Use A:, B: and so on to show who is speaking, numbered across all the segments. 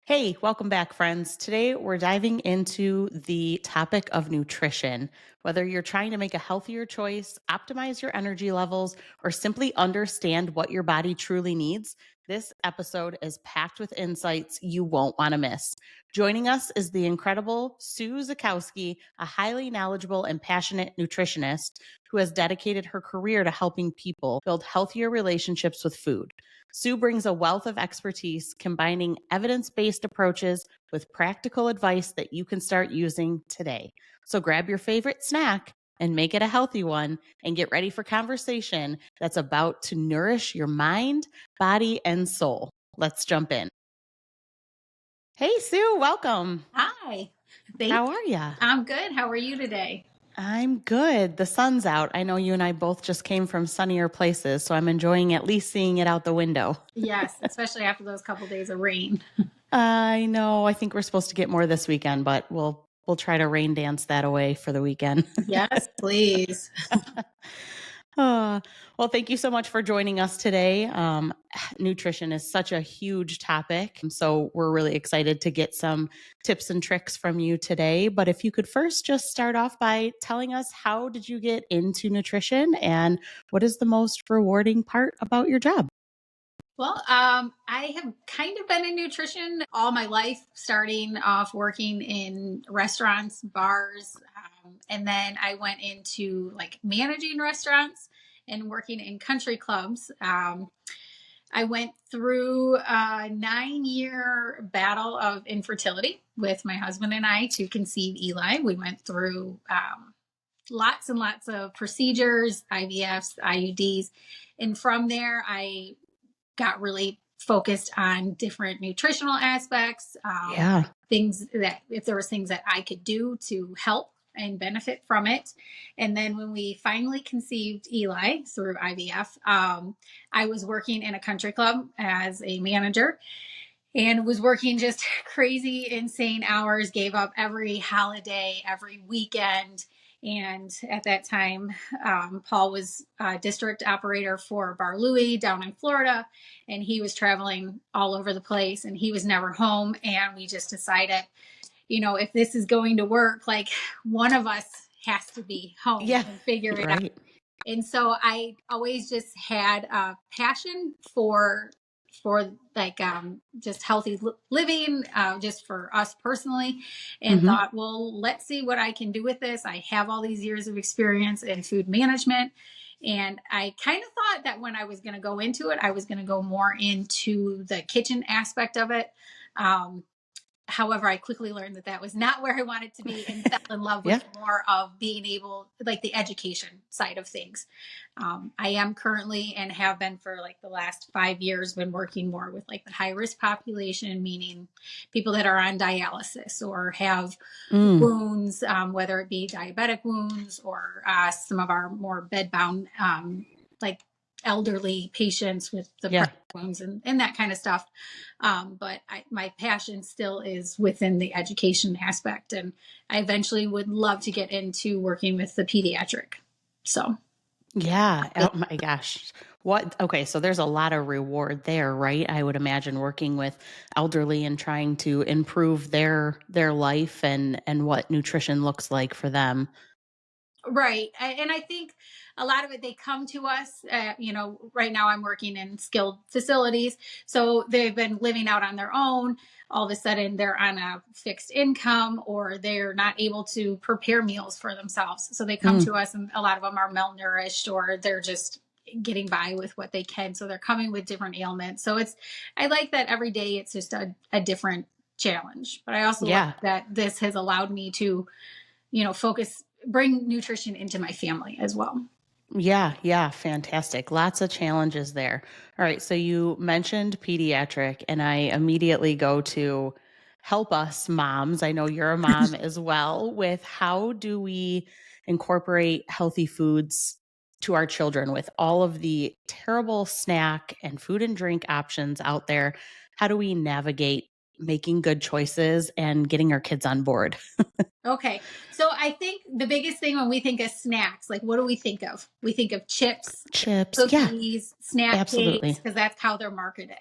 A: Hey, welcome back, friends. Today we're diving into the topic of nutrition. Whether you're trying to make a healthier choice, optimize your energy levels, or simply understand what your body truly needs, this episode is packed with insights you won't want to miss. Joining us is the incredible Sue Zakowski, a highly knowledgeable and passionate nutritionist who has dedicated her career to helping people build healthier relationships with food. Sue brings a wealth of expertise, combining evidence based approaches with practical advice that you can start using today. So grab your favorite snack and make it a healthy one, and get ready for conversation that's about to nourish your mind, body, and soul. Let's jump in. Hey, Sue, welcome.
B: Hi. Thank
A: How
B: you.
A: are you?
B: I'm good. How are you today?
A: I'm good. The sun's out. I know you and I both just came from sunnier places, so I'm enjoying at least seeing it out the window.
B: Yes, especially after those couple days of rain.
A: I know. I think we're supposed to get more this weekend, but we'll try to rain dance that away for the weekend.
B: Yes, please.
A: Uh, well, thank you so much for joining us today. Nutrition is such a huge topic, so we're really excited to get some tips and tricks from you today. But if you could first just start off by telling us, how did you get into nutrition and what is the most rewarding part about your job?
B: Well, I have kind of been in nutrition all my life, starting off working in restaurants, bars, and then I went into like managing restaurants and working in country clubs. I went through a 9-year battle of infertility with my husband and I to conceive Eli. We went through lots and lots of procedures, IVFs, IUDs. And from there, I got really focused on different nutritional aspects,
A: Yeah.
B: things that, if there was things that I could do to help and benefit from it. And then when we finally conceived Eli through IVF, I was working in a country club as a manager and was working just crazy, insane hours, gave up every holiday, every weekend. And at that time, Paul was district operator for Bar Louie down in Florida, and he was traveling all over the place and he was never home. And we just decided, if this is going to work, like one of us has to be home
A: Yeah.
B: and figure it out.
A: Right.
B: And so I always just had a passion for like just healthy living, just for us personally, and
A: Hmm.
B: thought, well, let's see what I can do with this. I have all these years of experience in food management, and I kind of thought that when I was going to go into it, I was going to go more into the kitchen aspect of it. However, I quickly learned that that was not where I wanted to be, and fell in love
A: Yeah.
B: with more of being able, like the education side of things. I am currently, and have been for like the last 5 years, been working more with like the high risk population, meaning people that are on dialysis or have
A: Mm.
B: wounds, whether it be diabetic wounds or some of our more bedbound, like elderly patients with the
A: Yeah.
B: pressure wounds and that kind of stuff. But my passion still is within the education aspect. And I eventually would love to get into working with the pediatric. So,
A: Yeah. Oh my gosh. What? Okay. So there's a lot of reward there, right? I would imagine working with elderly and trying to improve their life and what nutrition looks like for them.
B: right. And I think a lot of it, they come to us, right now I'm working in skilled facilities. So they've been living out on their own. All of a sudden they're on a fixed income, or they're not able to prepare meals for themselves. So they come
A: Mm.
B: to us, and a lot of them are malnourished, or they're just getting by with what they can. So they're coming with different ailments. So I like that every day it's just a different challenge. But I also like
A: Yeah.
B: that this has allowed me to, bring nutrition into my family as well.
A: Yeah, yeah, fantastic. Lots of challenges there. All right, so you mentioned pediatric, and I immediately go to help us moms. I know you're a mom as well, with how do we incorporate healthy foods to our children with all of the terrible snack and food and drink options out there? How do we navigate making good choices and getting our kids on board?
B: Okay. So I think the biggest thing when we think of snacks, like what do we think of? We think of chips,
A: Chips, yeah,
B: cookies, snack cakes,
A: absolutely.
B: because that's how they're marketed.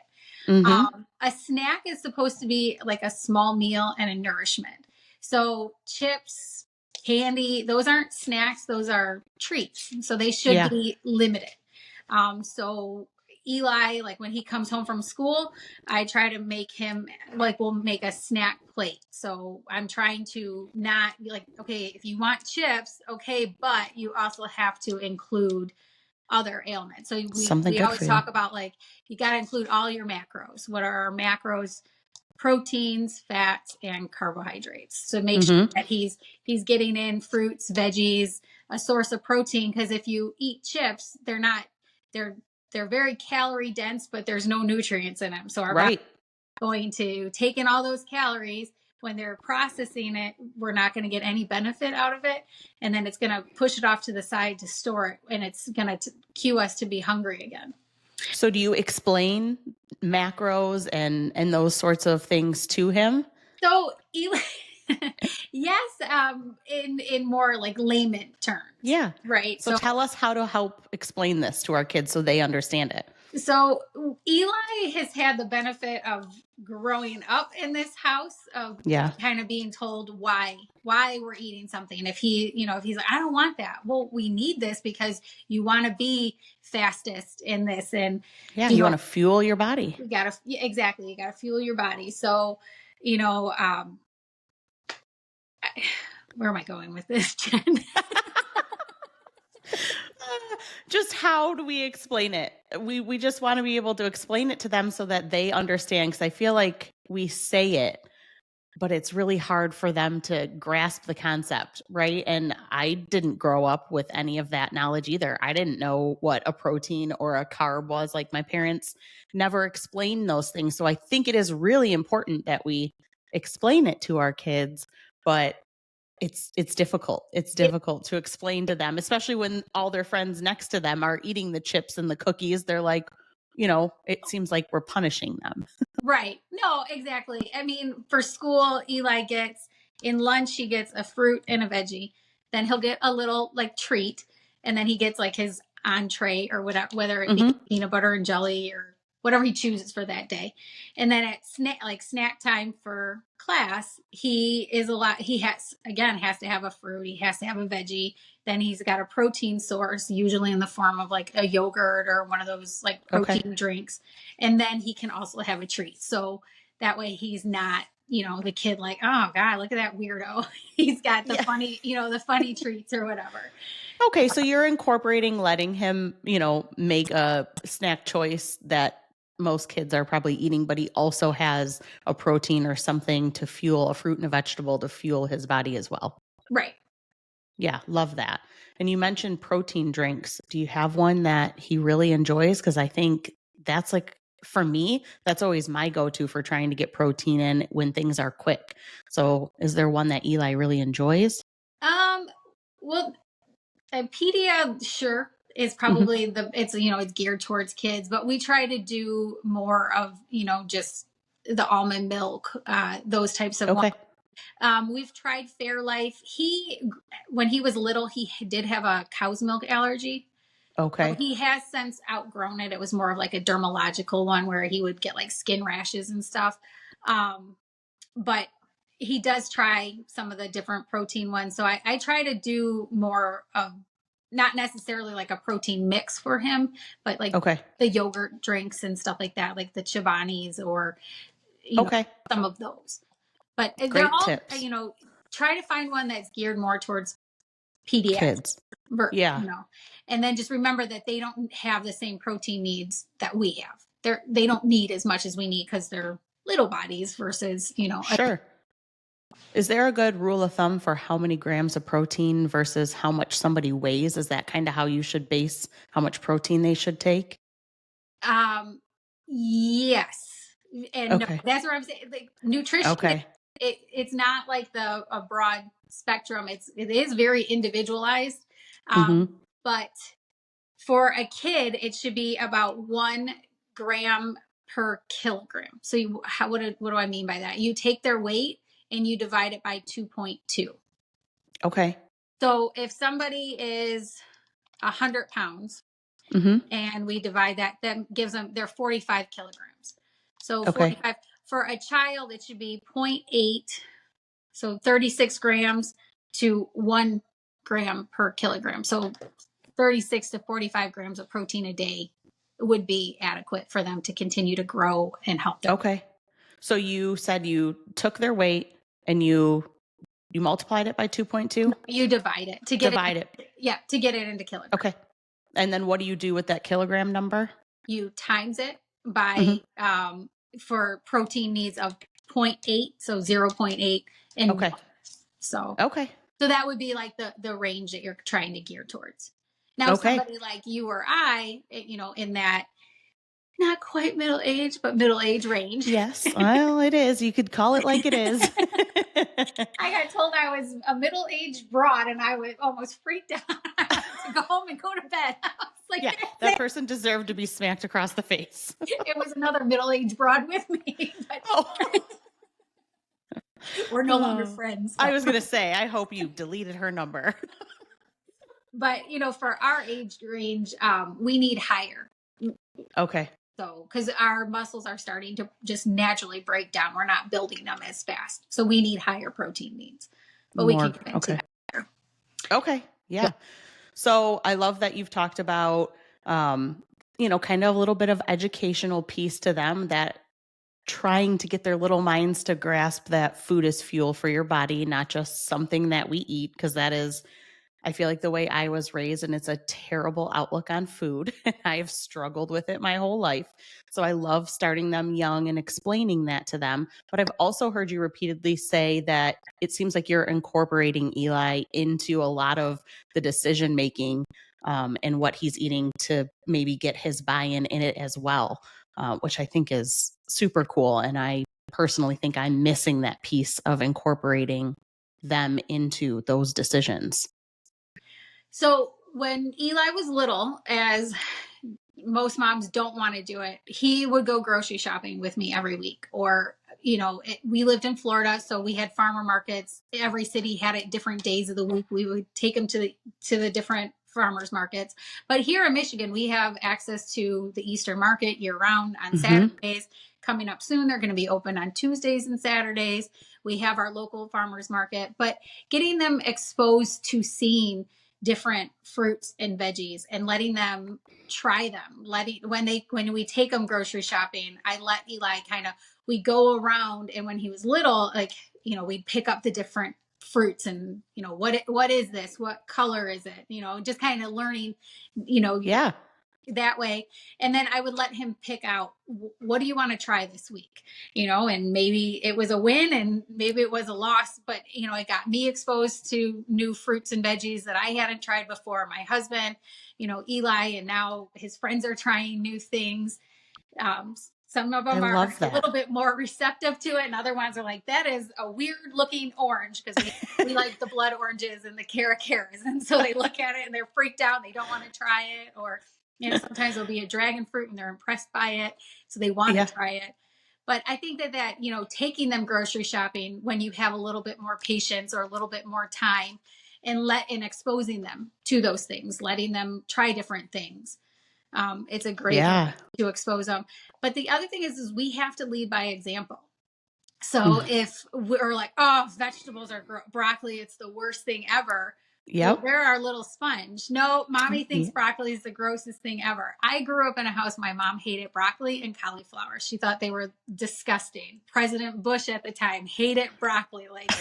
A: Mhm.
B: A snack is supposed to be like a small meal and a nourishment. So chips, candy, those aren't snacks, those are treats. So they should
A: Yeah.
B: be limited. So Eli, like when he comes home from school, I try to make him like we'll make a snack plate. So I'm trying to not be like, okay, if you want chips, okay, but you also have to include other ailments. So
A: Something
B: we
A: good
B: always
A: for you.
B: talk about like you got to include all your macros. What are our macros? Proteins, fats, and carbohydrates. So make sure
A: Mhm.
B: that he's getting in fruits, veggies, a source of protein. Because if you eat chips, they're they're very calorie dense, but there's no nutrients in them. So our body
A: Right.
B: going to take in all those calories. When they're processing it, we're not going to get any benefit out of it. And then it's going to push it off to the side to store it. And it's going to cue us to be hungry again.
A: So do you explain macros and those sorts of things to him?
B: So Eli, yes, in more like layman terms,
A: Yeah.
B: right?
A: So
B: So
A: tell us how to help explain this to our kids so they understand it.
B: so Eli has had the benefit of growing up in this house of
A: Yeah.
B: kind of being told why we're eating something. If he, if he's like, I don't want that. Well, we need this because you want to be fastest in this, and
A: Yeah,
B: you
A: you
B: know,
A: want to fuel your body.
B: you gotta exactly, you gotta fuel your body. So, you know, where am I going with this, Jen?
A: Just how do we explain it? We just want to be able to explain it to them so that they understand, because I feel like we say it, but it's really hard for them to grasp the concept, right? And I didn't grow up with any of that knowledge either. I didn't know what a protein or a carb was. Like, my parents never explained those things. So I think it is really important that we explain it to our kids, but it's difficult. It's difficult to explain to them, especially when all their friends next to them are eating the chips and the cookies. They're like, it seems like we're punishing them.
B: Right. No, exactly. I mean, for school, Eli gets in lunch, he gets a fruit and a veggie. Then he'll get a little like treat. And then he gets like his entree or whatever, whether it be
A: Mhm.
B: peanut butter and jelly or whatever he chooses for that day. And then at snack time for class, he has to have a fruit, he has to have a veggie. Then he's got a protein source, usually in the form of like a yogurt or one of those like
A: Okay.
B: protein drinks, and then he can also have a treat. So that way he's not, the kid like, oh God, look at that weirdo. He's got the
A: Yeah.
B: funny, the funny treats or whatever.
A: Okay, so you're incorporating letting him, make a snack choice that most kids are probably eating, but he also has a protein or something to fuel, a fruit and a vegetable to fuel his body as well.
B: Right.
A: Yeah, love that. And you mentioned protein drinks. Do you have one that he really enjoys? Because I think that's like, for me, that's always my go to for trying to get protein in when things are quick. So is there one that Eli really enjoys?
B: Um, well, Pedia, sure, is
A: Mhm.
B: probably it's geared towards kids, but we try to do more of, just the almond milk, those types of ones.
A: Okay.
B: We've tried Fairlife. When he was little, he did have a cow's milk allergy. So
A: Okay.
B: he has since outgrown it. It was more of like a dermatological one where he would get like skin rashes and stuff. Um, but he does try some of the different protein ones. So I try to do more of not necessarily like a protein mix for him, but like
A: Okay.
B: the yogurt drinks and stuff like that, like the Chobani's or, you know,
A: Okay.
B: some of those. But they're
A: Great
B: all,
A: tips.
B: try to find one that's geared more towards pediatrics,
A: Kids. Yeah.
B: and then just remember that they don't have the same protein needs that we have. They don't need as much as we need because they're little bodies versus,
A: Sure. Is there a good rule of thumb for how many grams of protein versus how much somebody weighs? Is that kind of how you should base how much protein they should take?
B: Yes. And no,
A: Okay.
B: that's what I'm saying. Like nutrition,
A: Okay.
B: it's not like a broad spectrum. It is very individualized.
A: Mhm.
B: But for a kid, it should be about 1 gram per kilogram. So what do I mean by that? You take their weight and you divide it by 2.2.
A: Okay.
B: So if somebody is 100 pounds
A: Mhm.
B: and we divide that, gives them, they're 45 kilograms. So
A: Okay.
B: 45 for a child, it should be point 0.8, so 36 grams to 1 gram per kilogram. So 36 to 45 grams of protein a day would be adequate for them to continue to grow and help their.
A: Okay. So you said you took their weight and you multiplied it by 2.2?
B: You divide it to get it.
A: Divide it.
B: Yeah, to get it into kilograms.
A: Okay. And then what do you do with that kilogram number?
B: You times it by
A: Mhm.
B: for protein needs of point 0.8, so 0.8 and
A: Okay.
B: 1. So
A: Okay.
B: so that would be like the range that you're trying to gear towards. Now
A: Okay.
B: somebody like you or I, in that not quite middle age, but middle age range.
A: Yes. Well, it is. You could call it like it is.
B: I got told I was a middle aged broad and I was almost freaked out to go home and go to bed. I was like,
A: Yeah, that person deserved to be smacked across the face.
B: it was another middle aged broad with me, but
A: Oh.
B: we're no longer
A: Oh.
B: friends.
A: I was going to say, I hope you deleted her number.
B: But for our age range, we need higher.
A: Okay.
B: So, because our muscles are starting to just naturally break down, we're not building them as fast. So we need higher protein needs. But we can
A: More.
B: get into
A: Okay.
B: that later.
A: Okay. Yeah. So I love that you've talked about, kind of a little bit of educational piece to them, that trying to get their little minds to grasp that food is fuel for your body, not just something that we eat, because that is, I feel like, the way I was raised, and it's a terrible outlook on food. I have struggled with it my whole life. So I love starting them young and explaining that to them. But I've also heard you repeatedly say that it seems like you're incorporating Eli into a lot of the decision making, and what he's eating, to maybe get his buy-in in it as well, which I think is super cool. And I personally think I'm missing that piece of incorporating them into those decisions.
B: So when Eli was little, as most moms don't want to do it, he would go grocery shopping with me every week. Or, we lived in Florida, so we had farmer markets. Every city had it different days of the week. We would take him to the different farmers markets. But here in Michigan, we have access to the Eastern market year round on
A: Hmm.
B: Saturdays. Coming up soon, they're going to be open on Tuesdays and Saturdays. We have our local farmers market, but getting them exposed to seeing different fruits and veggies and letting them try them. When we take them grocery shopping, I let Eli we go around, and when he was little, like, we'd pick up the different fruits and, what is this, what color is it, just kind of learning, you know
A: Yeah.
B: that way. And then I would let him pick out, what do you want to try this week, and maybe it was a win and maybe it was a loss, but it got me exposed to new fruits and veggies that I hadn't tried before. My husband, Eli, and now his friends are trying new things. Some of
A: I
B: them are
A: love
B: a
A: that.
B: little bit more receptive to it, and other ones are like, that is a weird looking orange, because we like the blood oranges and the caracaras, and so they look at it and they're freaked out and they don't want to try it. Or sometimes there'll be a dragon fruit and they're impressed by it, so they want
A: Yeah.
B: to try it. But I think that taking them grocery shopping when you have a little bit more patience or a little bit more time, and exposing them to those things, letting them try different things, it's a great way
A: Yeah.
B: to expose them. But the other thing is we have to lead by example. So
A: Mm.
B: if we're like, oh, vegetables are broccoli, it's the worst thing ever. Well,
A: Yep.
B: they're our little sponge. No, mommy thinks
A: Yeah.
B: broccoli is the grossest thing ever. I grew up in a house, my mom hated broccoli and cauliflower. She thought they were disgusting. President Bush at the time hated broccoli. Like,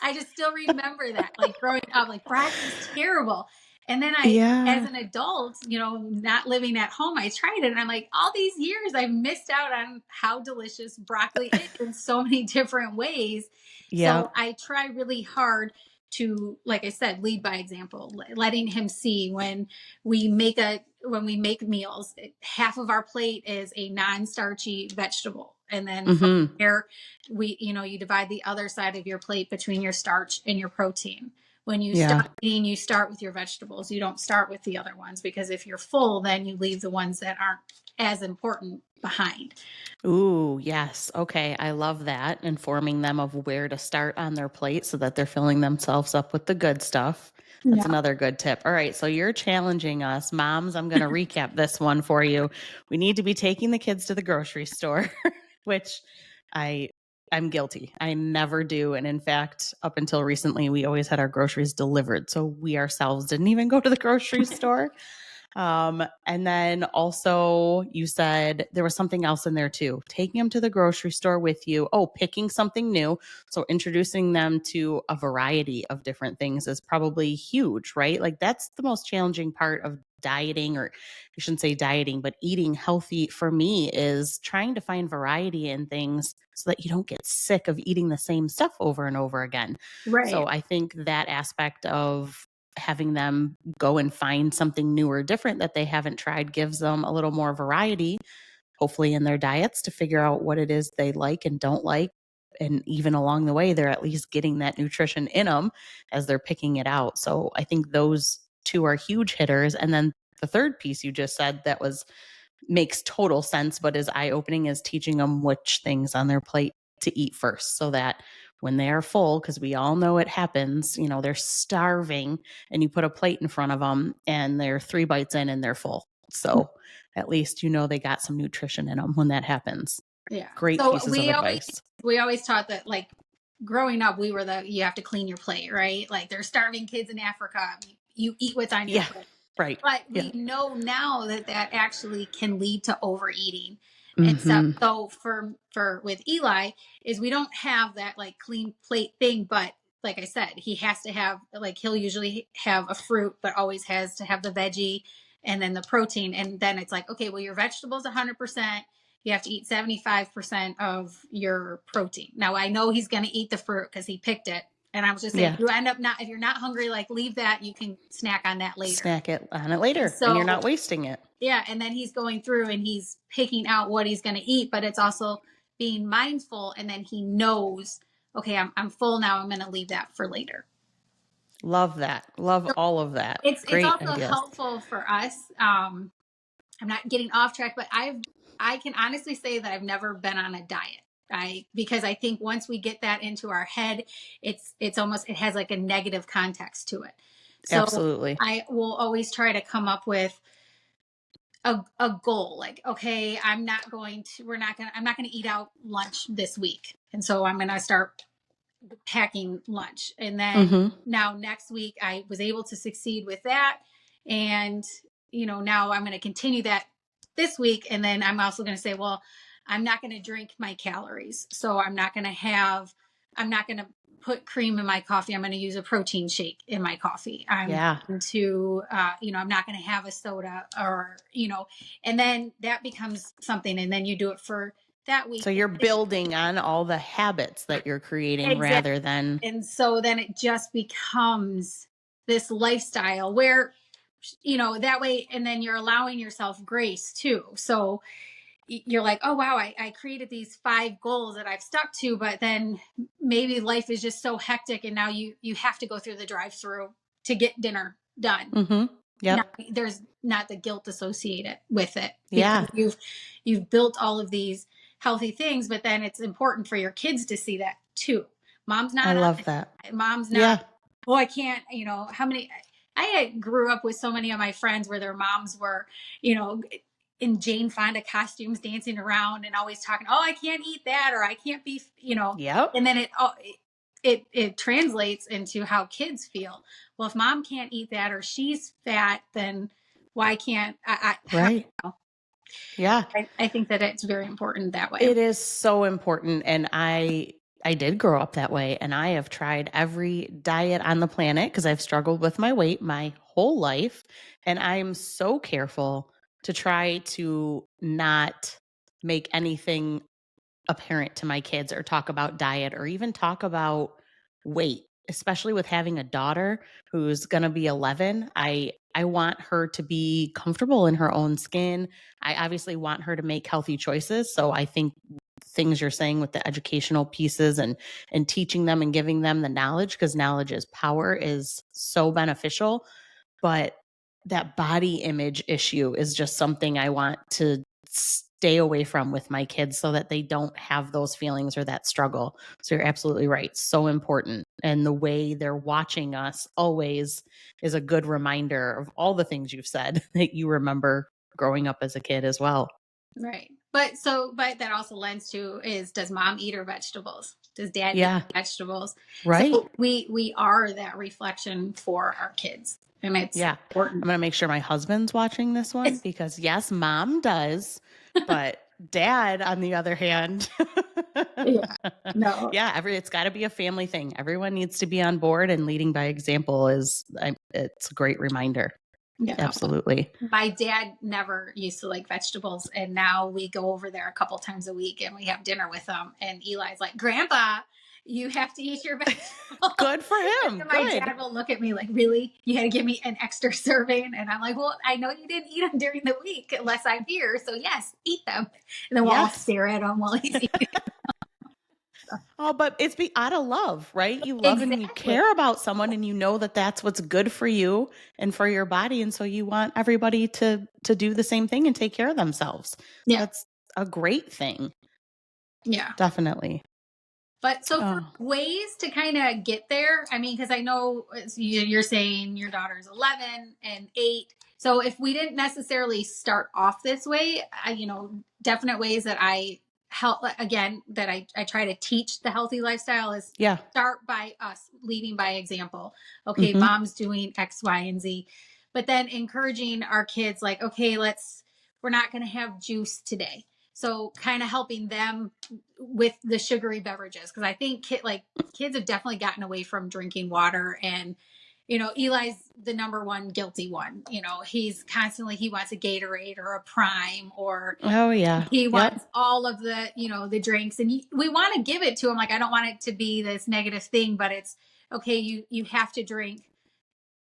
B: I just still remember that, like growing up, like broccoli's terrible. And then as
A: Yeah.
B: an adult, not living at home, I tried it and I'm like, all these years I've missed out on how delicious broccoli is in so many different ways. So
A: Yep.
B: I try really hard to, like I said, lead by example, letting him see when we make meals, half of our plate is a non-starchy vegetable. And then from
A: Hmm.
B: there, you divide the other side of your plate between your starch and your protein. When you
A: Yeah.
B: start eating, you start with your vegetables. You don't start with the other ones, because if you're full, then you leave the ones that aren't as important behind.
A: Ooh, yes. Okay. I love that. Informing them of where to start on their plate so that they're filling themselves up with the good stuff. That's
B: Yeah.
A: another good tip. All right. So you're challenging us, moms. I'm going to recap this one for you. We need to be taking the kids to the grocery store. which I I'm guilty. I never do. And in fact, up until recently, we always had our groceries delivered. So we ourselves didn't even go to the grocery store. And then also you said there was something else in there too, taking them to the grocery store with you. Oh, picking something new. So introducing them to a variety of different things is probably huge, right? Like that's the most challenging part of dieting, or I shouldn't say dieting, but eating healthy for me is trying to find variety in things so that you don't get sick of eating the same stuff over and over again. So
B: Right.
A: I think that aspect of having them go and find something new or different that they haven't tried gives them a little more variety, hopefully in their diets, to figure out what it is they like and don't like. And even along the way, they're at least getting that nutrition in them as they're picking it out. So I think those two are huge hitters. And then the third piece you just said that was makes total sense, but is eye opening, is teaching them which things on their plate to eat first so that when they are full, because we all know it happens, they're starving and you put a plate in front of them and they're 3 bites in and they're full. So at least they got some nutrition in them when that happens.
B: Yeah.
A: Great
B: So
A: pieces of advice.
B: we always taught that, like, growing up, we were you have to clean your plate, right? Like, there's starving kids in Africa. You eat what's on your
A: Yeah,
B: plate.
A: right.
B: But
A: Yeah.
B: we know now that that actually can lead to overeating and stuff.
A: Hmm.
B: So for with Eli, is we don't have that like clean plate thing, but like I said, he has to have, like, he'll usually have a fruit, but always has to have the veggie and then the protein. And then it's like, okay, well, your vegetables 100%. You have to eat 75% of your protein. Now I know he's going to eat the fruit because he picked it. And I was just saying,
A: Yeah.
B: you end up not, if you're not hungry, like, leave that. You can snack on that later.
A: Snack it on it later and you're
B: So
A: not wasting it.
B: yeah, and then he's going through and he's picking out what he's going to eat, but it's also being mindful, and then he knows, okay, I'm full now. I'm going to leave that for later.
A: Love that. Love
B: So
A: all of that.
B: it's
A: Great
B: also
A: ideas.
B: helpful for us. I'm not getting off track, but I can honestly say that I've never been on a diet. Because I think once we get that into our head, it's almost, it has like a negative context to it. So
A: Absolutely.
B: I will always try to come up with a goal, like, okay, I'm not going to eat out lunch this week, and so I'm going to start packing lunch. And then
A: Hmm.
B: now next week I was able to succeed with that, and now I'm going to continue that this week. And then I'm also going to say, well, I'm not going to drink my calories, so I'm not going to put cream in my coffee. I'm going to use a protein shake in my coffee. I'm
A: Yeah.
B: going to I'm not going to have a soda, or and then that becomes something, and then you do it for that week.
A: So you're building on all the habits that you're creating
B: Exactly.
A: rather than.
B: And so then it just becomes this lifestyle where, that way, and then you're allowing yourself grace too. So you're like, oh wow, I created these 5 goals that I've stuck to, but then maybe life is just so hectic, and now you have to go through the drive through to get dinner done.
A: Mhm.
B: Now
A: Yep.
B: there's not the guilt associated with it, because
A: Yeah.
B: you've built all of these healthy things. But then it's important for your kids to see that too. Mom's
A: I
B: not on
A: love
B: it.
A: that.
B: Mom's not,
A: Yeah.
B: oh, I can't, how many, I grew up with so many of my friends where their moms were, you know, in Jane Fonda costumes, dancing around and always talking, oh, I can't eat that, or I can't be,
A: Yep.
B: and then it translates into how kids feel. Well, if mom can't eat that, or she's fat, then why can't
A: Right. Yeah.
B: I think that it's very important that way.
A: It is so important, and I did grow up that way, and I have tried every diet on the planet because I've struggled with my weight my whole life, and I'm so careful to try to not make anything apparent to my kids or talk about diet or even talk about weight, especially with having a daughter who's going to be 11. I want her to be comfortable in her own skin. I obviously want her to make healthy choices. So I think things you're saying with the educational pieces and teaching them and giving them the knowledge, because knowledge is power, is so beneficial. But that body image issue is just something I want to stay away from with my kids so that they don't have those feelings or that struggle. So you're absolutely right. So important. And the way they're watching us always is a good reminder of all the things you've said that you remember growing up as a kid as well.
B: Right. but that also lends to is, does mom eat her vegetables? Does dad eat
A: Yeah.
B: vegetables?
A: Right.
B: So we are that reflection for our kids, and it's
A: Yeah. I'm
B: important.
A: going to make sure my husband's watching this one because yes, mom does, but dad, on the other hand,
B: Yeah. No.
A: yeah, it's got to be a family thing. Everyone needs to be on board, and leading by example it's a great reminder.
B: Yeah.
A: Absolutely.
B: My dad never used to like vegetables, and now we go over there a couple times a week and we have dinner with them. And Eli's like, "Grandpa, you have to eat your vegetables."
A: Good for him.
B: And my
A: Good.
B: dad will look at me like, "Really? You had to give me an extra serving?" And I'm like, "Well, I know you didn't eat them during the week unless I'm here, so yes, eat them." And then we'll all
A: Yes.
B: stare at him while he's eating.
A: Oh, but it's be out of love, right? You love and you
B: Exactly.
A: care about someone and you know that that's what's good for you and for your body, and so you want everybody to do the same thing and take care of themselves. So
B: Yeah.
A: that's a great thing.
B: Yeah.
A: Definitely.
B: But so for
A: Oh,
B: ways to kind of get there, I mean, because I know you're saying your daughter's 11 and 8. So if we didn't necessarily start off this way, definite ways that I help, again, that I try to teach the healthy lifestyle is
A: yeah.
B: start by us leading by example. Okay,
A: Mhm.
B: mom's doing X, Y, and Z. But then encouraging our kids, like, okay, we're not going to have juice today. So kind of helping them with the sugary beverages, because I think kids have definitely gotten away from drinking water. And Eli's the number one guilty one. He wants a Gatorade or a Prime, or
A: Oh, yeah.
B: he
A: Yep.
B: wants all of the drinks, and we want to give it to him. Like, I don't want it to be this negative thing, but it's okay. You have to drink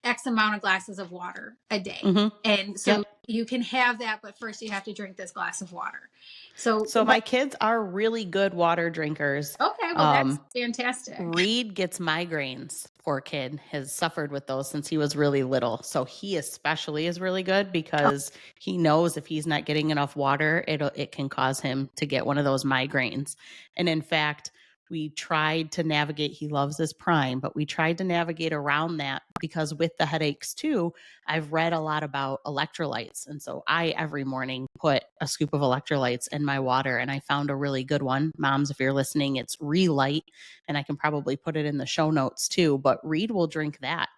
B: X amount of glasses of water a day.
A: Mhm.
B: And
A: Yep.
B: so you can have that, but first you have to drink this glass of water. So,
A: So
B: but
A: my kids are really good water drinkers.
B: okay, well, that's
A: Um,
B: fantastic.
A: Reed gets migraines. Poor kid has suffered with those since he was really little. So he especially is really good because he knows if he's not getting enough water, it can cause him to get one of those migraines. And in fact, we tried to navigate, he loves his Prime, but we tried to navigate around that because with the headaches too, I've read a lot about electrolytes. And so I every morning put a scoop of electrolytes in my water, and I found a really good one. Moms, if you're listening, it's Relight, and I can probably put it in the show notes too, but Reed will drink that.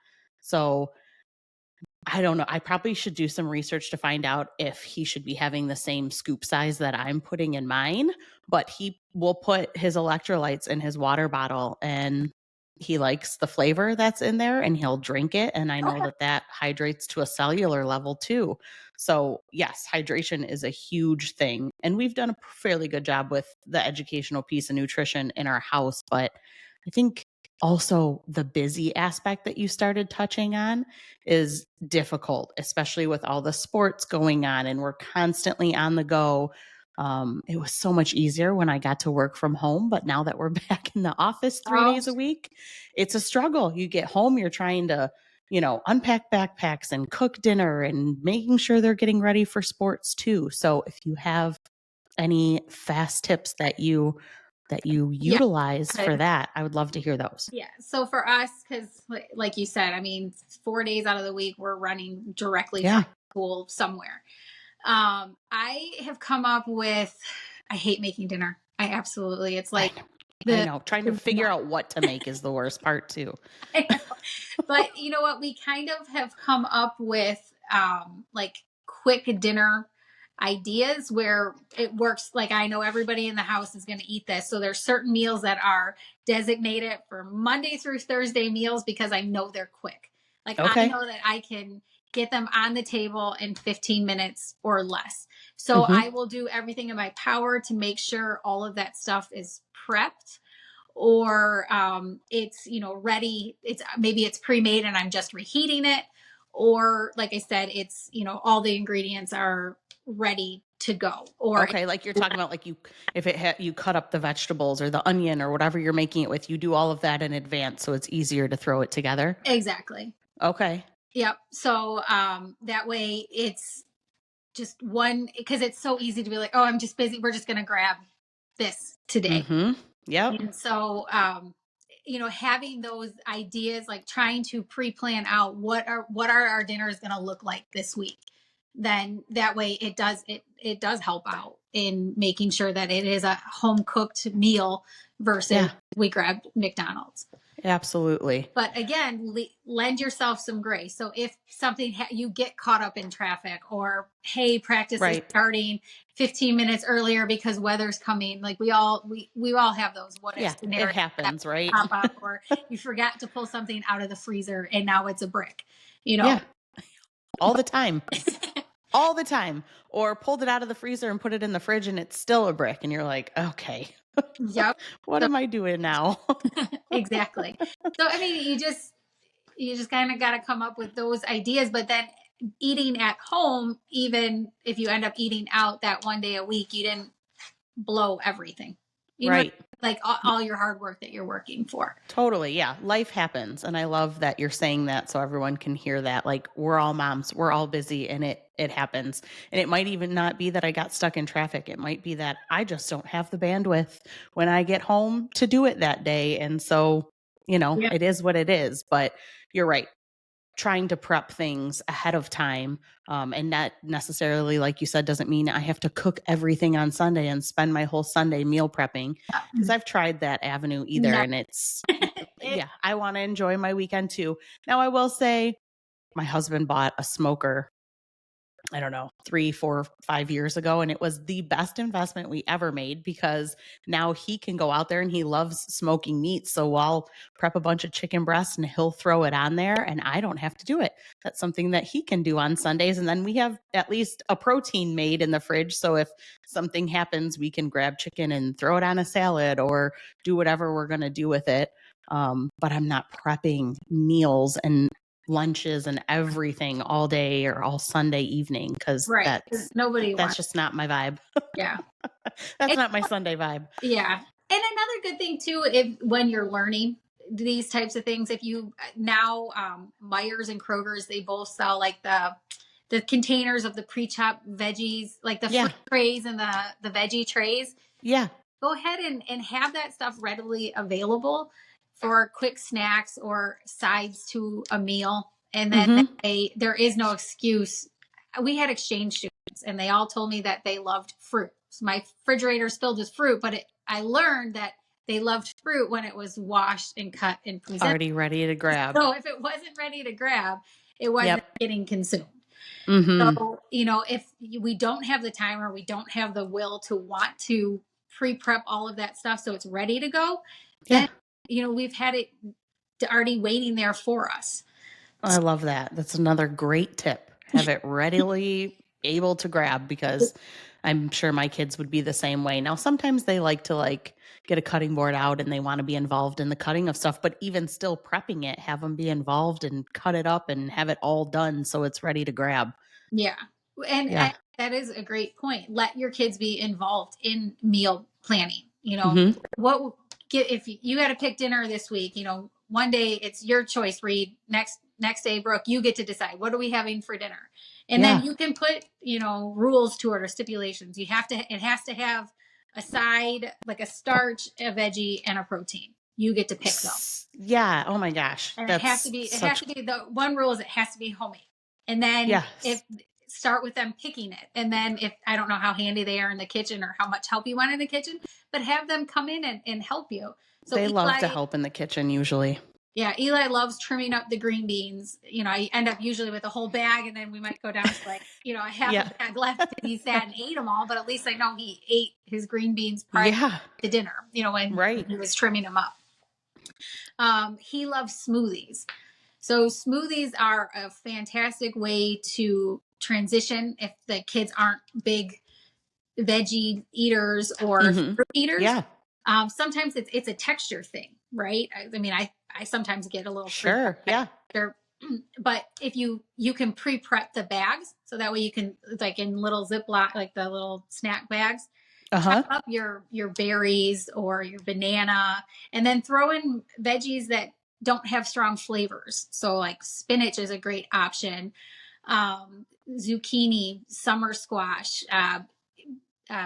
A: So I don't know. I probably should do some research to find out if he should be having the same scoop size that I'm putting in mine, but he will put his electrolytes in his water bottle, and he likes the flavor that's in there and he'll drink it. And I know
B: Okay.
A: that hydrates to a cellular level too. So, yes, hydration is a huge thing. And we've done a fairly good job with the educational piece of nutrition in our house. But I think also the busy aspect that you started touching on is difficult, especially with all the sports going on and we're constantly on the go. It was so much easier when I got to work from home, but now that we're back in the office 3 days
B: Oh,
A: a week, it's a struggle. You get home, you're trying to, unpack backpacks and cook dinner and making sure they're getting ready for sports too. So if you have any fast tips that you
B: yeah.
A: utilize for that, I would love to hear those.
B: Yeah. So for us, because like you said, I mean, 4 days out of the week, we're running directly from
A: Yeah,
B: school somewhere. I have come up with, I hate making dinner. It's
A: I
B: like
A: know. I
B: the,
A: know. Trying to
B: the
A: figure out what to make is the worst part too.
B: but you know what? We kind of have come up with like quick dinner ideas where it works. Like, I know everybody in the house is going to eat this. So there's certain meals that are designated for Monday through Thursday meals because I know they're quick. Like, I
A: Okay.
B: know that I can get them on the table in 15 minutes or less. So
A: Mhm.
B: I will do everything in my power to make sure all of that stuff is prepped, or it's ready. It's maybe it's pre-made and I'm just reheating it, or like I said, it's all the ingredients are ready to go. Or
A: Okay, like you're talking about like if you cut up the vegetables or the onion or whatever you're making it with, you do all of that in advance so it's easier to throw it together.
B: exactly.
A: Okay.
B: Yep. So that way it's just one, because it's so easy to be like, oh, I'm just busy, we're just going to grab this today.
A: Mhm. Yep.
B: And so, having those ideas, like trying to pre-plan out what are our dinners going to look like this week, then that way it does help out. in making sure that it is a home cooked meal versus
A: Yeah,
B: we grabbed McDonald's.
A: absolutely.
B: But again, lend yourself some grace. So if something you get caught up in traffic, or hey, practice is
A: Right.
B: starting 15 minutes earlier because weather's coming, like we all have those what if
A: Yeah, it
B: scenarios that
A: happens, right?
B: pop up, or you forgot to pull something out of the freezer and now it's a brick, you know.
A: Yeah, all the time. All the time. Or pulled it out of the freezer and put it in the fridge and it's still a brick and you're like, "Okay.
B: Yep.
A: What
B: So
A: am I doing now?"
B: exactly. So I mean, you just kind of got to come up with those ideas, but then eating at home, even if you end up eating out that one day a week, you didn't blow everything, you know,
A: Right.
B: like all your hard work that you're working for.
A: Totally. Yeah. Life happens. And I love that you're saying that so everyone can hear that. Like we're all moms, we're all busy and it happens. And it might even not be that I got stuck in traffic. It might be that I just don't have the bandwidth when I get home to do it that day. And so,
B: Yeah.
A: it is what it is. But you're right. Trying to prep things ahead of time, and not necessarily, like you said, doesn't mean I have to cook everything on Sunday and spend my whole Sunday meal prepping, because I've tried that avenue either,
B: No.
A: and it's
B: It,
A: yeah, I want to enjoy my weekend too. Now, I will say my husband bought a smoker, I don't know, 3, 4, 5 years ago, and it was the best investment we ever made because now he can go out there and he loves smoking meat. So I'll prep a bunch of chicken breasts and he'll throw it on there and I don't have to do it. That's something that he can do on Sundays. And then we have at least a protein made in the fridge. So if something happens, we can grab chicken and throw it on a salad or do whatever we're going to do with it. But I'm not prepping meals and lunches and everything all day or all Sunday evening, because
B: right.
A: that's
B: Nobody
A: that's
B: wants.
A: just not my vibe.
B: Yeah.
A: That's
B: And,
A: not my Sunday vibe.
B: yeah. And another good thing too, if when you're learning these types of things, if you now Myers and Kroger's, they both sell like the containers of the pre-chopped veggies, like the fruit
A: Yeah.
B: trays and the veggie trays.
A: Yeah.
B: Go ahead and have that stuff readily available for quick snacks or sides to a meal. And then that
A: Mhm.
B: way, there is no excuse. We had exchange students and they all told me that they loved fruit. So my refrigerator is filled with fruit, but I learned that they loved fruit when it was washed and cut and presented.
A: Already ready to grab.
B: So if it wasn't ready to grab, it wasn't
A: Yep.
B: getting consumed.
A: Mhm.
B: So, if we don't have the time or we don't have the will to want to pre-prep all of that stuff so it's ready to go, then,
A: Yeah.
B: we've had it already waiting there for us.
A: I love that. That's another great tip. Have it readily able to grab, because I'm sure my kids would be the same way. Now, sometimes they like to get a cutting board out and they want to be involved in the cutting of stuff, but even still prepping it, have them be involved and cut it up and have it all done so it's ready to grab.
B: Yeah. And
A: Yeah.
B: that is a great point. Let your kids be involved in meal planning.
A: Mhm.
B: What get if you got to pick dinner this week, one day it's your choice, Reed. Next day, Brooke, you get to decide what are we having for dinner. And then
A: Yeah.
B: you can put, rules to it or stipulations. It has to have a side, like a starch, a veggie, and a protein. You get to pick those.
A: Yeah. Oh my gosh.
B: And
A: That's
B: it has
A: such
B: to be the one rule is it has to be homemade. And then if
A: yes.
B: start with them picking it. And then if I don't know how handy they are in the kitchen or how much help you want in the kitchen, but have them come in and help you. So
A: They love to
B: Eli,
A: help in the kitchen usually.
B: yeah, Eli loves trimming up the green beans. I end up usually with a whole bag and then we might go down to a half
A: Yeah.
B: a bag left and he sat and ate them all, but at least I know he ate his green beans prior
A: Yeah.
B: to dinner, when
A: Right.
B: he was trimming them up. He loves smoothies. So smoothies are a fantastic way to transition if the kids aren't big veggie eaters or
A: Mhm.
B: fruit eaters.
A: Yeah.
B: Sometimes it's a texture thing, right? I mean, I sometimes get a little freaked
A: Sure. Yeah.
B: out, but if you can pre-prep the bags, so that way you can, like in little Ziploc, like the little snack bags, chop
A: Uh-huh.
B: up your berries or your banana, and then throw in veggies that don't have strong flavors. So like spinach is a great option. Zucchini, summer squash,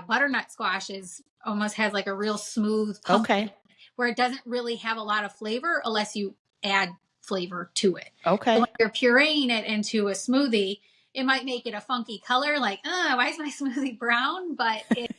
B: butternut squash is almost has like a real smooth pumpkin
A: Okay.
B: where it doesn't really have a lot of flavor unless you add flavor to it. So when
A: Okay.
B: you're pureeing it into a smoothie, it might make it a funky color, like, why is my smoothie brown? But it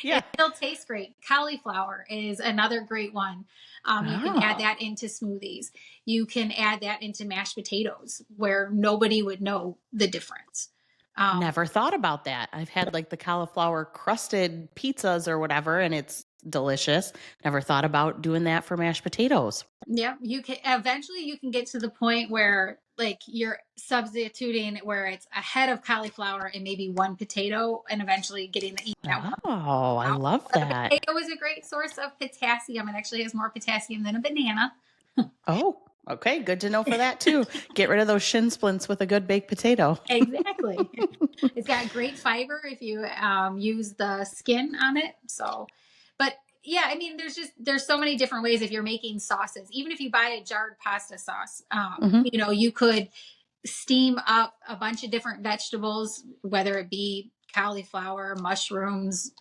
A: Yeah.
B: still tastes great. Cauliflower is another great one. You can add
A: Oh,
B: that into smoothies. You can add that into mashed potatoes where nobody would know the difference. Um,
A: never thought about that. I've had like the cauliflower crusted pizzas or whatever, and it's delicious. Never thought about doing that for mashed potatoes.
B: yeah, you can eventually you can get to the point where like you're substituting where it's a head of cauliflower and maybe one potato and eventually getting to eat that one
A: Oh, I
B: out.
A: love
B: The
A: that.
B: potato is a great source of potassium. It actually has more potassium than a banana.
A: Oh, okay. Good to know for that too. Get rid of those shin splints with a good baked potato.
B: Exactly. It's got great fiber if you use the skin on it. So, but yeah, I mean, there's so many different ways if you're making sauces. Even if you buy a jarred pasta sauce,
A: Hmm.
B: you could steam up a bunch of different vegetables, whether it be cauliflower, mushrooms,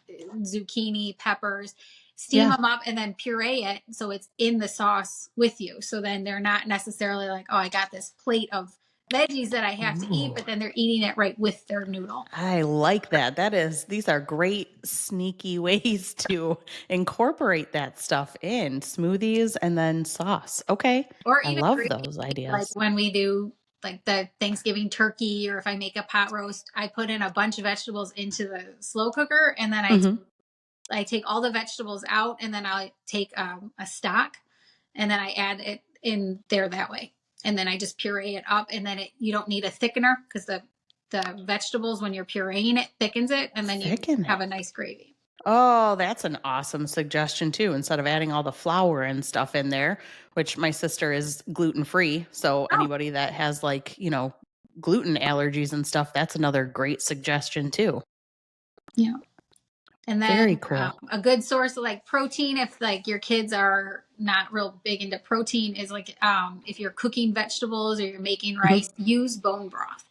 B: zucchini, peppers. Steam
A: Yeah.
B: them up and then puree it so it's in the sauce with you. So then they're not necessarily like, oh, I got this plate of veggies that I have to eat,
A: Ooh,
B: but then they're eating it right with their noodle.
A: I like that. These are great sneaky ways to incorporate that stuff in smoothies and then sauce. Okay.
B: Or
A: I
B: even
A: love
B: gravy,
A: those
B: like
A: ideas.
B: when we do like the Thanksgiving turkey, or if I make a pot roast, I put in a bunch of vegetables into the slow cooker, and then
A: Hmm.
B: I take all the vegetables out, and then I take a stock, and then I add it in there that way, and then I just puree it up, and then you don't need a thickener because the vegetables when you're pureeing it thickens it, and then you
A: Thicken
B: have
A: it.
B: a nice gravy.
A: Oh, that's an awesome suggestion too. Instead of adding all the flour and stuff in there, which my sister is gluten free. So
B: Oh,
A: anybody that has like, gluten allergies and stuff, that's another great suggestion too.
B: yeah. And
A: Very
B: then
A: cool.
B: a good source of like protein, if like your kids are not real big into protein, is like if you're cooking vegetables or you're making rice,
A: Mhm.
B: use bone broth.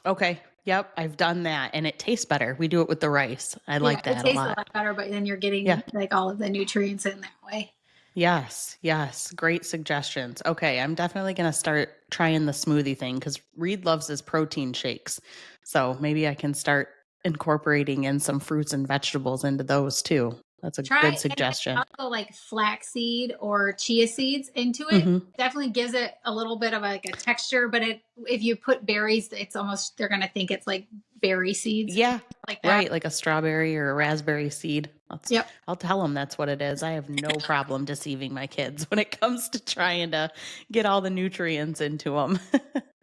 A: Okay. Yep. I've done that and it tastes better. We do it with the rice. I
B: Yeah,
A: like
B: it
A: that a
B: tastes a
A: lot.
B: lot better, but then you're
A: Yeah.
B: getting like all of the nutrients in that way.
A: Yes. Yes. Great suggestions. Okay. I'm definitely going to start trying the smoothie thing because Reed loves his protein shakes. So maybe I can start incorporating in some fruits and vegetables into those too. That's a good
B: Try and
A: suggestion.
B: also like flaxseed or chia seeds into it.
A: Hmm.
B: Definitely gives it a little bit of like a texture, but if you put berries, it's almost they're gonna think it's like berry seeds
A: Yeah.
B: like that.
A: Right. Like a strawberry or a raspberry seed.
B: Yep.
A: I'll tell them that's what it is. I have no problem deceiving my kids when it comes to trying to get all the nutrients into them.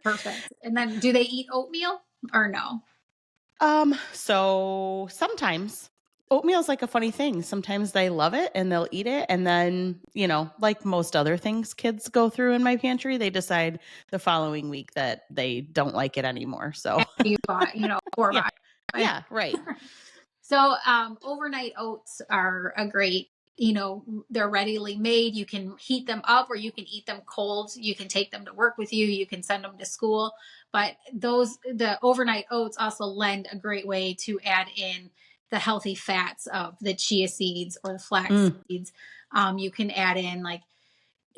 B: Perfect. And then do they eat oatmeal or no?
A: So sometimes oatmeal's like a funny thing. Sometimes they love it and they'll eat it. And then, like most other things kids go through in my pantry, they decide the following week that they don't like it anymore. So,
B: After you bought, four
A: yeah.
B: boxes.
A: Yeah. Right.
B: So overnight oats are a great, they're readily made. You can heat them up or you can eat them cold. You can take them to work with you. You can send them to school. But the overnight oats also lend a great way to add in the healthy fats of the chia seeds or the flax
A: Mm,
B: seeds. You can add in like,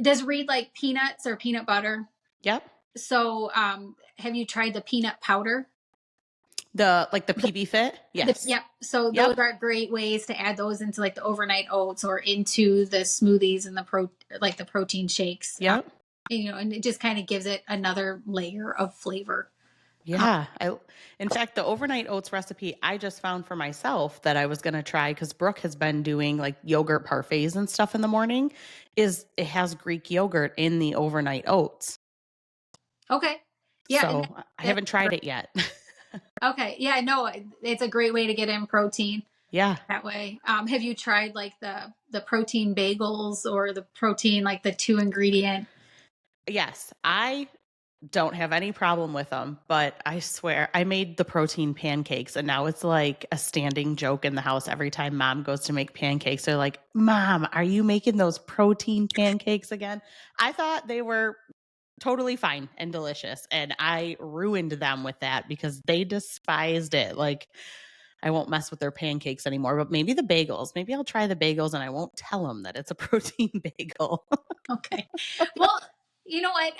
B: does Reed like peanuts or peanut butter?
A: yep.
B: So have you tried the peanut powder?
A: The PB Fit. Yes.
B: Yep. So those
A: Yep.
B: are great ways to add those into like the overnight oats or into the smoothies and the protein shakes.
A: Yep.
B: And it just kind of gives it another layer of flavor. Uh,
A: Yeah. In fact, the overnight oats recipe I just found for myself that I was going to try because Brooke has been doing like yogurt parfaits and stuff in the morning is it has Greek yogurt in the overnight oats.
B: okay. Yeah. And
A: So I haven't tried it yet.
B: okay. Yeah. No, it's a great way to get in protein
A: Yeah.
B: that way. Have you tried like the protein bagels or the protein like the 2 ingredient?
A: Yes. I don't have any problem with them, but I swear I made the protein pancakes and now it's like a standing joke in the house every time mom goes to make pancakes. They're like, "Mom, are you making those protein pancakes again?" I thought they were totally fine and delicious and I ruined them with that because they despised it. Like I won't mess with their pancakes anymore, but maybe the bagels. Maybe I'll try the bagels and I won't tell them that it's a protein bagel.
B: Okay. Well, you know what?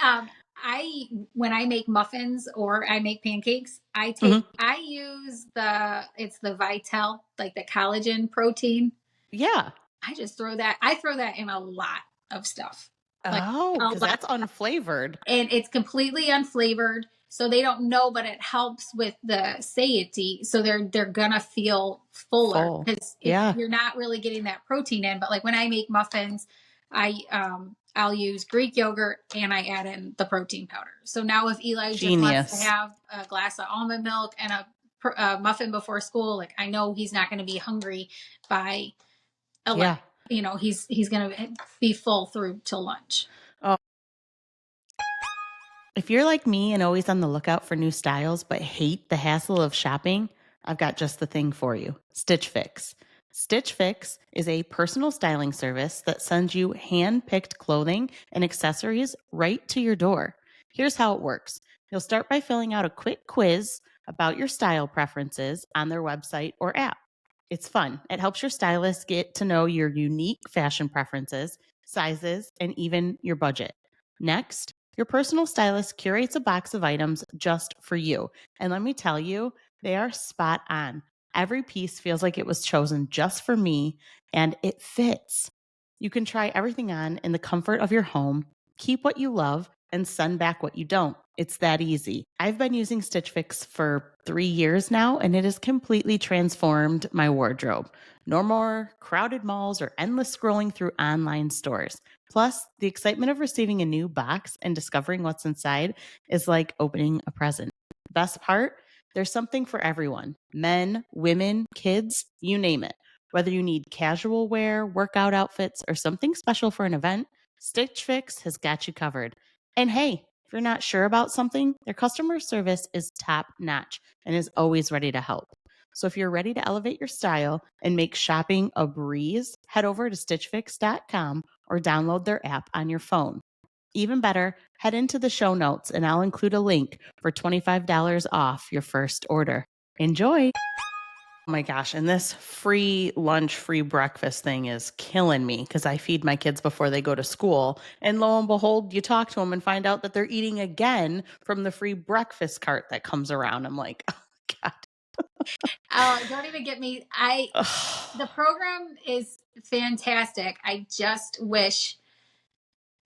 B: when I make muffins or I make pancakes,
A: Mhm.
B: I use it's the Vitel, like the collagen protein.
A: Yeah.
B: I throw that in a lot of stuff. Like
A: Oh,
B: a
A: because
B: lot,
A: that's unflavored.
B: and it's completely unflavored, so they don't know, but it helps with the satiety, so they're gonna feel fuller
A: Full.
B: because
A: Yeah.
B: you're not really getting that protein in. But like when I make muffins, I'll use Greek yogurt and I add in the protein powder. So now if Eli just wants to
A: Genius.
B: have a glass of almond milk and a muffin before school, like I know he's not going to be hungry by 11.
A: Yeah.
B: He's going to be full through till lunch.
A: Oh, if you're like me and always on the lookout for new styles but hate the hassle of shopping, I've got just the thing for you. Stitch Fix. Stitch Fix is a personal styling service that sends you hand-picked clothing and accessories right to your door. Here's how it works. You'll start by filling out a quick quiz about your style preferences on their website or app. It's fun. It helps your stylist get to know your unique fashion preferences, sizes, and even your budget. Next, your personal stylist curates a box of items just for you. And let me tell you, they are spot on. Every piece feels like it was chosen just for me and it fits. You can try everything on in the comfort of your home, keep what you love, and send back what you don't. It's that easy. I've been using Stitch Fix for 3 years now, and it has completely transformed my wardrobe. No more crowded malls or endless scrolling through online stores. Plus, the excitement of receiving a new box and discovering what's inside is like opening a present. Best part, there's something for everyone: men, women, kids, you name it. Whether you need casual wear, workout outfits, or something special for an event, Stitch Fix has got you covered. And hey, if you're not sure about something, their customer service is top notch and is always ready to help. So if you're ready to elevate your style and make shopping a breeze, head over to stitchfix.com or download their app on your phone. Even better, head into the show notes and I'll include a link for $25 off your first order. Enjoy! Oh my gosh. And this free lunch, free breakfast thing is killing me because I feed my kids before they go to school. And lo and behold, you talk to them and find out that they're eating again from the free breakfast cart that comes around. I'm like, oh my
B: Oh, don't even get me.
A: God.
B: The program is fantastic. I just wish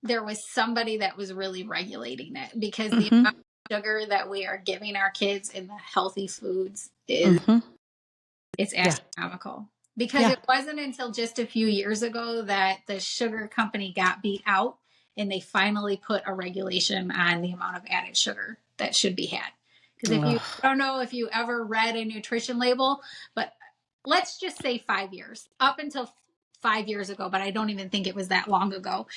B: there was somebody that was really regulating it, because the
A: Hmm.
B: amount of sugar that we are giving our kids in the healthy foods is
A: Hmm.
B: it's
A: Yeah.
B: astronomical. Because
A: Yeah.
B: it wasn't until just a few years ago that the sugar company got beat out and they finally put a regulation on the amount of added sugar that should be had. Because
A: Ugh.
B: I don't know if you ever read a nutrition label, but let's just say 5 years, up until 5 years ago, but I don't even think it was that long ago,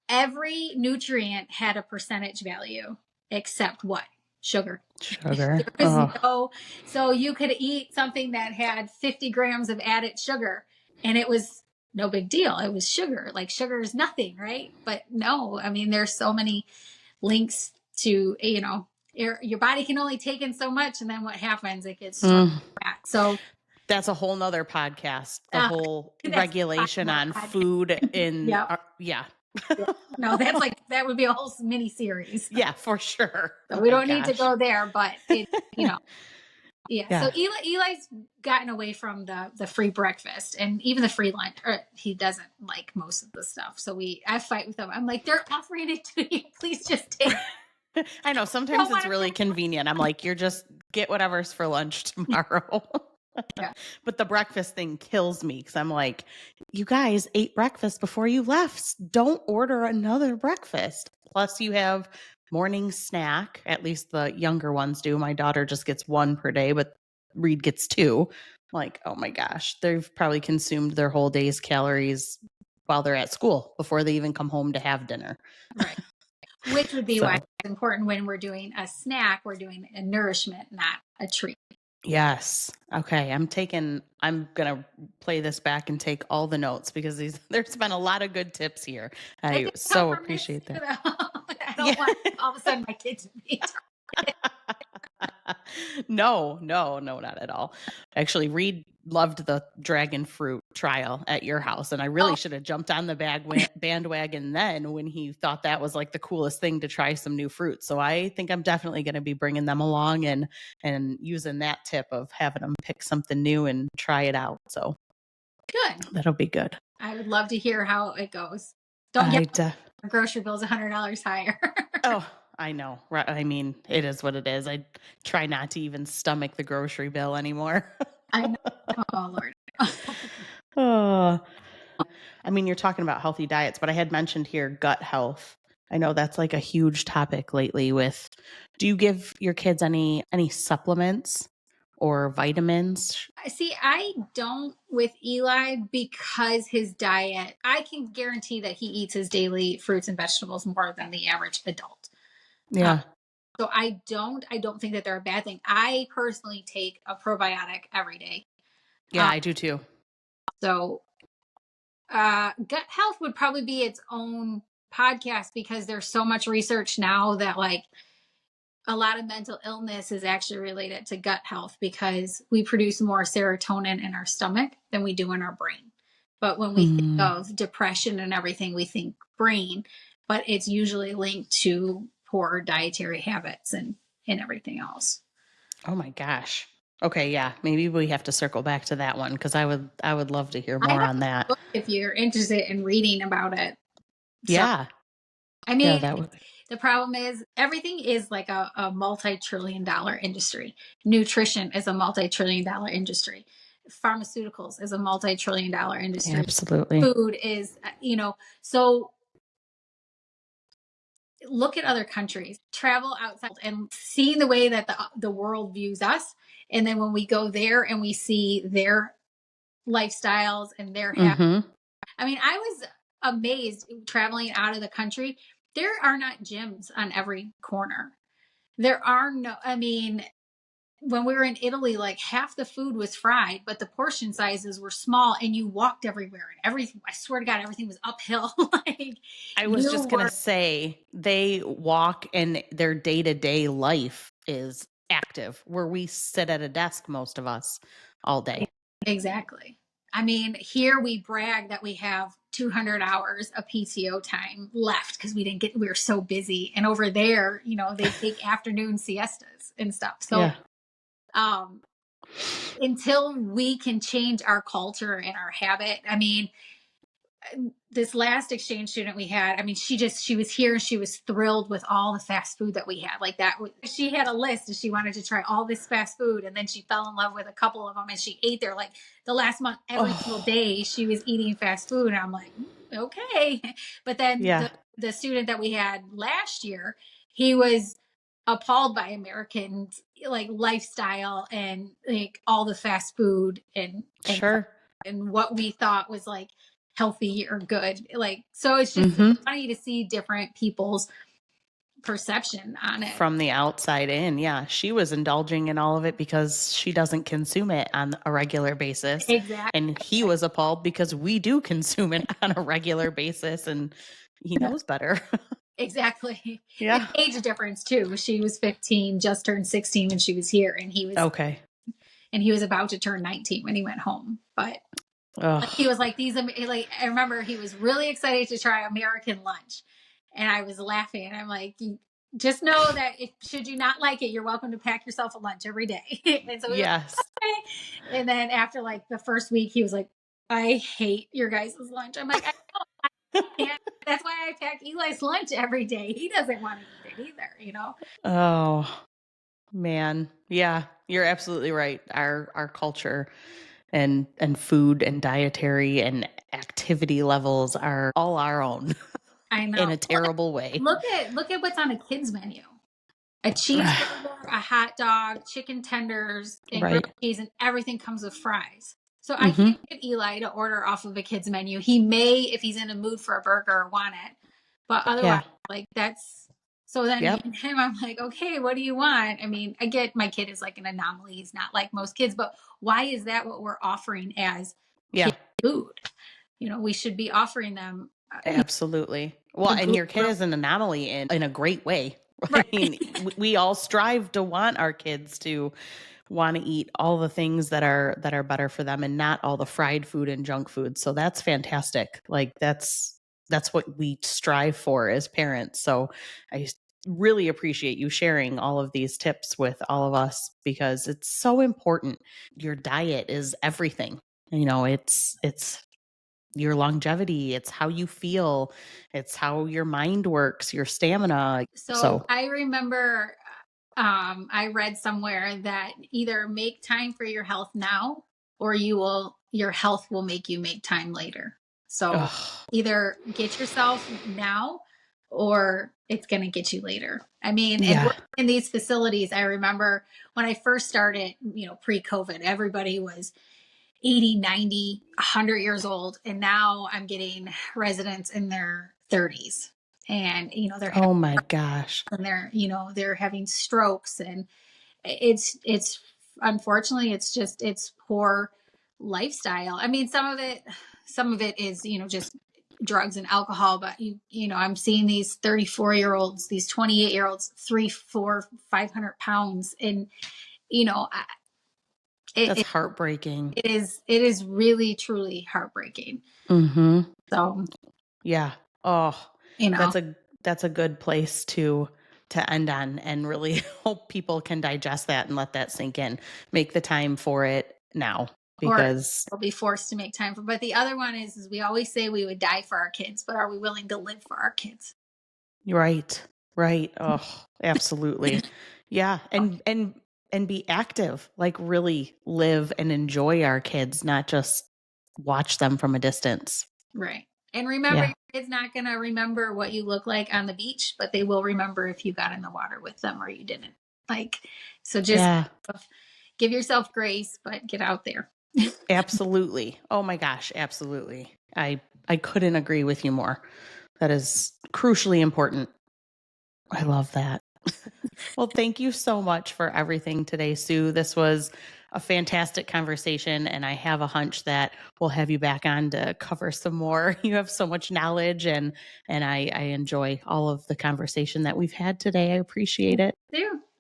B: every nutrient had a percentage value except what? Sugar.
A: Sugar.
B: There was
A: Oh.
B: so you could eat something that had 50 grams of added sugar and it was no big deal. It was sugar. Like sugar is nothing, right? But no, I mean, there's so many links to, your body can only take in so much. And then what happens? It gets stored
A: Mm.
B: back. So
A: That's a whole nother podcast. The
B: uh,
A: whole
B: that's 5
A: regulation
B: more
A: on
B: podcasts.
A: food in,
B: Yep.
A: yeah.
B: Yeah. No, that would be a whole mini series.
A: Yeah, for sure.
B: So
A: Oh
B: we
A: my
B: don't need to
A: gosh.
B: go there, but you know, yeah. So
A: Yeah.
B: Eli's gotten away from the free breakfast and even the free lunch. Or he doesn't like most of the stuff. So I fight with him. I'm like, they're offering it to you. Please just take.
A: I know
B: I don't
A: sometimes it's
B: want
A: really convenient. I'm like, you're just get whatever's for lunch
B: to.
A: tomorrow.
B: Yeah.
A: But the breakfast thing kills me because I'm like, you guys ate breakfast before you left. Don't order another breakfast. Plus, you have morning snack. At least the younger ones do. My daughter just gets one per day, but Reed gets two. Like, oh my gosh, they've probably consumed their whole day's calories while they're at school before they even come home to have dinner.
B: Right. Which would be why
A: So,
B: it's important when we're doing a snack, we're doing a nourishment, not a treat.
A: yes. Okay. I'm going to play this back and take all the notes because there's been a lot of good tips here.
B: It
A: I
B: can come
A: so
B: from this
A: appreciate
B: too,
A: that.
B: though. I
A: Yeah.
B: don't want all of a sudden my kids to be.
A: No, no, no, not at all. Actually, Reed loved the dragon fruit trial at your house, and I
B: Oh,
A: really should have jumped on the bandwagon then when he thought that was like the coolest thing to try some new fruit. So I think I'm definitely going to be bringing them along and using that tip of having them pick something new and try it out. So
B: good.
A: that'll be good.
B: I would love to hear how it goes. Don't get
A: I de-
B: our grocery bills $100 higher.
A: oh, I know. Right. I mean, it is what it is. I try not to even stomach the grocery bill anymore.
B: I know. Oh Lord.
A: Oh, I mean, you're talking about healthy diets, but I had mentioned here gut health. I know that's like a huge topic lately with, do you give your kids any supplements or vitamins?
B: See, I don't with Eli because his diet, I can guarantee that he eats his daily fruits and vegetables more than the average adult. Uh,
A: Yeah.
B: so I don't think that they're a bad thing. I personally take a probiotic every day.
A: Yeah,
B: Uh,
A: I do too.
B: so gut health would probably be its own podcast because there's so much research now that like a lot of mental illness is actually related to gut health because we produce more serotonin in our stomach than we do in our brain. But when we think
A: Mm.
B: of depression and everything, we think brain, but it's usually linked to poor dietary habits and everything else.
A: Oh my gosh. Okay, yeah. Maybe we have to circle back to that one because I would love to hear
B: I
A: more
B: have
A: on
B: a
A: that.
B: book if you're interested in reading about it. So,
A: Yeah.
B: I
A: Yeah,
B: mean,
A: that would
B: the problem is everything is like a multi-trillion dollar industry. Nutrition is a multi-trillion dollar industry. Pharmaceuticals is a multi-trillion dollar industry.
A: absolutely.
B: Food is, so look at other countries, travel outside and see the way that the world views us. And then when we go there and we see their lifestyles and their habits,
A: Mhm.
B: I mean, I was amazed traveling out of the country. There are not gyms on every corner. There are no, I mean, when we were in Italy, like half the food was fried, but the portion sizes were small and you walked everywhere and everything, I swear to God, everything was uphill. Like
A: I was
B: you
A: just going to
B: were
A: say they walk and their day-to-day life is active where we sit at a desk most of us all day.
B: exactly. I mean, here we brag that we have 200 hours of PTO time left because we were so busy. And over there, they take afternoon siestas and stuff. So,
A: Yeah.
B: um, until we can change our culture and our habit, I mean, this last exchange student we had, I mean, she was here and she was thrilled with all the fast food that we had. Like she had a list and she wanted to try all this fast food. And then she fell in love with a couple of them and she ate there like the last month, every single
A: Oh,
B: day she was eating fast food. And I'm like, okay. But then
A: yeah.
B: the student that we had last year, he was appalled by Americans like lifestyle and like all the fast food
A: Sure.
B: and what we thought was like healthy or good. Like, so it's
A: Mhm.
B: funny to see different people's perception on it.
A: From the outside in, yeah. She was indulging in all of it because she doesn't consume it on a regular basis.
B: Exactly.
A: And he was appalled because we do consume it on a regular basis and he knows better.
B: Exactly. And
A: Yeah.
B: age difference too. She was 15, just turned 16 when she was here,
A: Okay.
B: and he was about to turn 19 when he went home. But like, he
A: Oh,
B: was like like I remember he was really excited to try American lunch, and I was laughing. And I'm like, just know that if should you not like it, you're welcome to pack yourself a lunch every day. And so he was
A: yes.
B: like, okay. And then after like the first week, he was like, I hate your guys' lunch. I'm like, I can't. That's why I pack Eli's lunch every day. He doesn't want to eat it either.
A: Oh, man. Yeah, you're absolutely right. Our culture and food and dietary and activity levels are all our own
B: I
A: in
B: know.
A: a terrible way.
B: Look at what's on a kid's menu. A cheeseburger, a hot dog, chicken tenders, and grilled
A: Right.
B: cheese, and everything comes with fries. So I
A: Mhm.
B: can't get Eli to order off of a kid's menu. He may, if he's in a mood for a burger, want it, but otherwise,
A: Yeah.
B: like that's. So then me
A: Yep.
B: and him, I'm like, okay, what do you want? I mean, I get my kid is like an anomaly. He's not like most kids, but why is that what we're offering as kid
A: Yeah.
B: food? We should be offering them
A: Absolutely. Well,
B: the
A: and
B: good,
A: your kid is an anomaly in a great way. I
B: right?
A: mean, we all strive to want our kids to want to eat all the things that are better for them and not all the fried food and junk food. So that's fantastic. Like that's what we strive for as parents. So I really appreciate you sharing all of these tips with all of us because it's so important. Your diet is everything. It's your longevity, it's how you feel, it's how your mind works, your stamina.
B: So
A: So,
B: I remember I read somewhere that either make time for your health now or your health will make you make time later. So
A: ugh,
B: either get yourself now or it's going to get you later. I mean, and
A: yeah.
B: working in these facilities, I remember when I first started, pre-COVID, everybody was 80, 90, 100 years old. And now I'm getting residents in their 30s. And, they're
A: Oh my gosh.
B: and they're having strokes, and it's unfortunately it's poor lifestyle. I mean, some of it is just drugs and alcohol, but I'm seeing these 34-year-olds, these 28-year-olds, 3, 4, 500 pounds, and it,
A: That's
B: it,
A: heartbreaking.
B: it is really truly heartbreaking.
A: Mhm.
B: So
A: Yeah. Oh,
B: you know
A: that's a good place to end on and really hope people can digest that and let that sink in. Make the time for it now
B: or
A: because
B: we'll be forced to make time for. But the other one is we always say we would die for our kids, but are we willing to live for our kids?
A: right. Right. Oh, absolutely. Yeah,
B: Oh,
A: and be active. Like really live and enjoy our kids, not just watch them from a distance.
B: right. And remember,
A: Yeah.
B: your kid's not going to remember what you look like on the beach, but they will remember if you got in the water with them or you didn't. Like, so just
A: Yeah.
B: give yourself grace, but get out there.
A: Absolutely. Oh my gosh, absolutely. I couldn't agree with you more. That is crucially important. I love that. Well, thank you so much for everything today, Sue. This was a fantastic conversation, and I have a hunch that we'll have you back on to cover some more. You have so much knowledge, and I enjoy all of the conversation that we've had today. I appreciate it.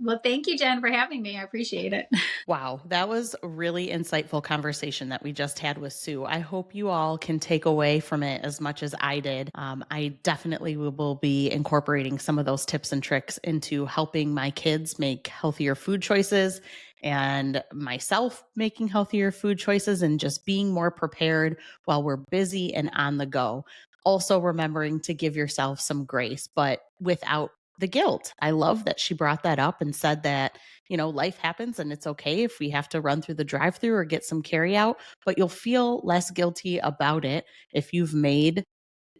B: Well, thank you, Jen, for having me. I appreciate it.
A: Wow, that was a really insightful conversation that we just had with Sue. I hope you all can take away from it as much as I did. I definitely will be incorporating some of those tips and tricks into helping my kids make healthier food choices and myself making healthier food choices and just being more prepared while we're busy and on the go. Also, remembering to give yourself some grace, but without the guilt. I love that she brought that up and said that life happens and it's okay if we have to run through the drive through or get some carry out, but you'll feel less guilty about it if you've made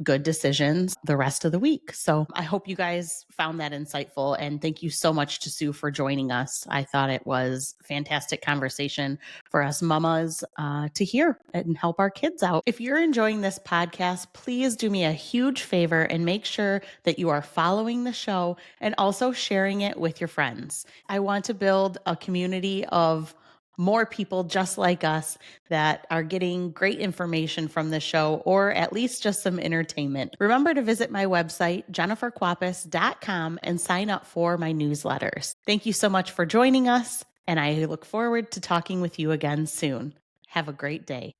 A: good decisions the rest of the week. So I hope you guys found that insightful. And thank you so much to Sue for joining us. I thought it was fantastic conversation for us mamas to hear and help our kids out. If you're enjoying this podcast, please do me a huge favor and make sure that you are following the show and also sharing it with your friends. I want to build a community of more people just like us that are getting great information from the show or at least just some entertainment. Remember to visit my website, jenniferquapis.com, and sign up for my newsletters. Thank you so much for joining us, and I look forward to talking with you again soon. Have a great day.